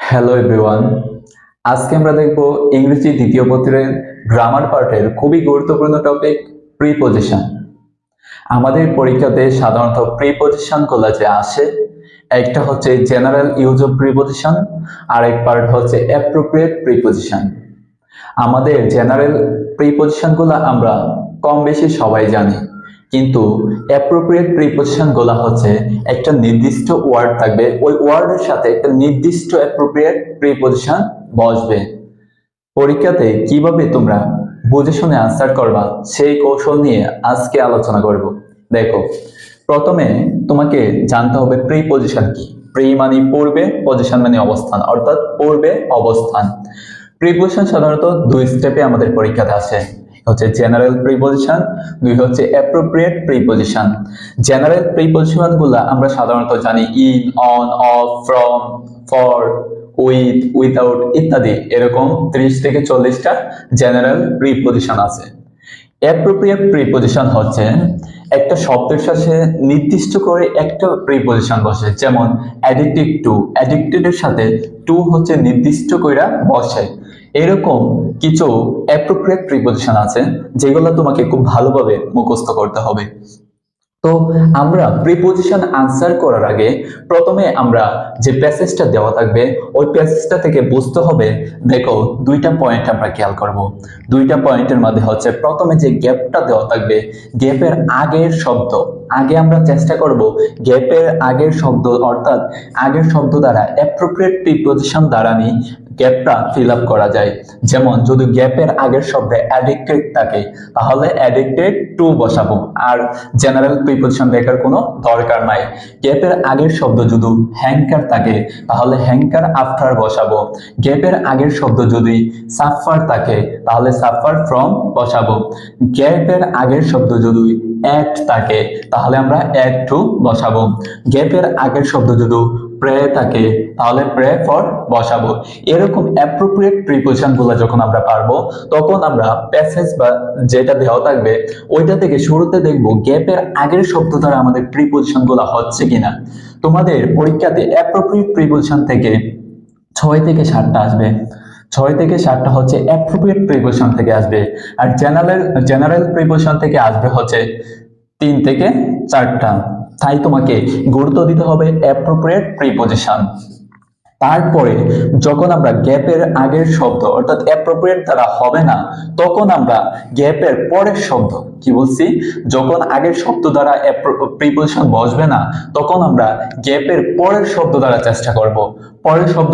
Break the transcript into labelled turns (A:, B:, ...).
A: Hello everyone, আজকে আমরা দেখব ইংরেজি দ্বিতীয় পত্রের গ্রামার পার্টের খুবই গুরুত্বপূর্ণ টপিক প্রিপজিশন। আমাদের পরীক্ষাতে সাধারণত প্রিপজিশন গুলো যে আসে, একটা হচ্ছে জেনারেল ইউজ অফ প্রিপজিশন আর এক পার্ট হচ্ছে অ্যাপ্রোপ্রিয়েট প্রিপজিশন। আমাদের জেনারেল প্রিপজিশন গুলো আমরা কম বেশি সবাই জানি, কিন্তু অ্যাপ্রোপ্রিয়েট প্রিপজিশন গুলো হচ্ছে একটা নির্দিষ্ট ওয়ার্ড থাকবে, ওই ওয়ার্ডের সাথে একটা নির্দিষ্ট অ্যাপ্রোপ্রিয়েট প্রিপজিশন বসবে। পরীক্ষাতে কিভাবে তোমরা বুঝে শুনে আনসার করবা সেই কৌশল নিয়ে আজকে আলোচনা করব। দেখো, প্রথমে তোমাকে জানতে হবে প্রিপজিশন কি। প্রি মানে পূর্বে, পজিশন মানে অবস্থান, অর্থাৎ পূর্বে অবস্থান। প্রিপজিশন সাধারণত দুই স্টেপে আমাদের পরীক্ষাতে আসে, হচ্ছে জেনারেল প্রিপজিশন, দুই হচ্ছে অ্যাপ্রোপ্রিয়েট প্রিপজিশন। জেনারেল প্রিপজিশন গুলা আমরা সাধারণত জানি in, on, of, from, for, with, without ইত্যাদি, এরকম 30 থেকে 40টা জেনারেল প্রিপজিশন আছে। অ্যাপ্রোপ্রিয়েট প্রিপজিশন হচ্ছে একটা শব্দের সাথে নির্দিষ্ট করে একটা প্রিপজিশন বসে, যেমন অ্যাডিক্টেড টু, অ্যাডিক্টেড এর সাথে টু হচ্ছে নির্দিষ্ট কইরা বসে। এরকম কিছু অ্যাপ্রোপ্রিয়েট প্রিপজিশন আছে যেগুলো তোমাকে খুব ভালোভাবে মুখস্থ করতে হবে। তো আমরা প্রিপজিশন আনসার করার আগে প্রথমে আমরা যে প্যাসেজটা দেওয়া থাকবে ওই প্যাসেজটা থেকে বুঝতে হবে। দেখো, দুইটা পয়েন্ট আমরা খেয়াল করব। দুইটা পয়েন্টের মধ্যে হচ্ছে প্রথমে যে গ্যাপটা দেওয়া থাকবে, গ্যাপের আগের শব্দ, আগে আমরা চেষ্টা করব গ্যাপের আগের শব্দ, অর্থাৎ আগের শব্দ দ্বারা অ্যাপ্রোপ্রিয়েট প্রিপজিশন দ্বারা নিয়ে গ্যাপটা ফিল আপ করা যায়। যেমন যদি গ্যাপের আগের শব্দে অ্যাডিক্টেড থাকে তাহলে অ্যাডিক্টেড টু বসাবো, আর জেনারেল প্রিপজিশন দেখার কোনো দরকার নাই। গ্যাপের আগের শব্দ যদি হ্যাঙ্কার থাকে তাহলে হ্যাঙ্কার আফটার বসাবো। গ্যাপের আগের শব্দ যদি সাফার থাকে তাহলে সাফার ফ্রম বসাবো। গ্যাপের আগের শব্দ যদি অ্যাট থাকে তাহলে আমরা অ্যাট টু বসাবো। গ্যাপের আগের শব্দ যদি প্রে থাকে তাহলে প্রে ফর বসাবো। এরকম অ্যাপ্রোপ্রিয়েট প্রিপজিশন গুলো যখন আমরা পারবো তখন আমরা প্যাসেজ বা যেটা দেওয়া থাকবে ওইটা থেকে শুরুতে দেখবো গ্যাপের আগের শব্দ দ্বারা আমাদের প্রিপজিশন গুলো হচ্ছে কিনা। তোমাদের পরীক্ষাতে অ্যাপ্রোপ্রিয়েট প্রিপজিশন থেকে 6 থেকে 7টা আসবে। 6 থেকে 7টা হচ্ছে অ্যাপ্রোপ্রিয়েট প্রিপজিশন থেকে আসবে, আর জেনারেল প্রিপজিশন থেকে আসবে হচ্ছে 3 থেকে 4টা। তাই তোমাকে গুরুত্ব দিতে হবে অ্যাপ্রোপ্রিয়েট প্রিপজিশন। তারপরে যখন আমরা গ্যাপের আগের শব্দ অর্থাৎ অ্যাপ্রোপ্রিয়েট দ্বারা হবে না, তখন আমরা গ্যাপের পরের শব্দ, কি বলছি, যখন আগের শব্দ দ্বারা প্রিপজিশন বসবে না তখন আমরা গ্যাপের পরের শব্দ দ্বারা চেষ্টা করব। পরের শব্দ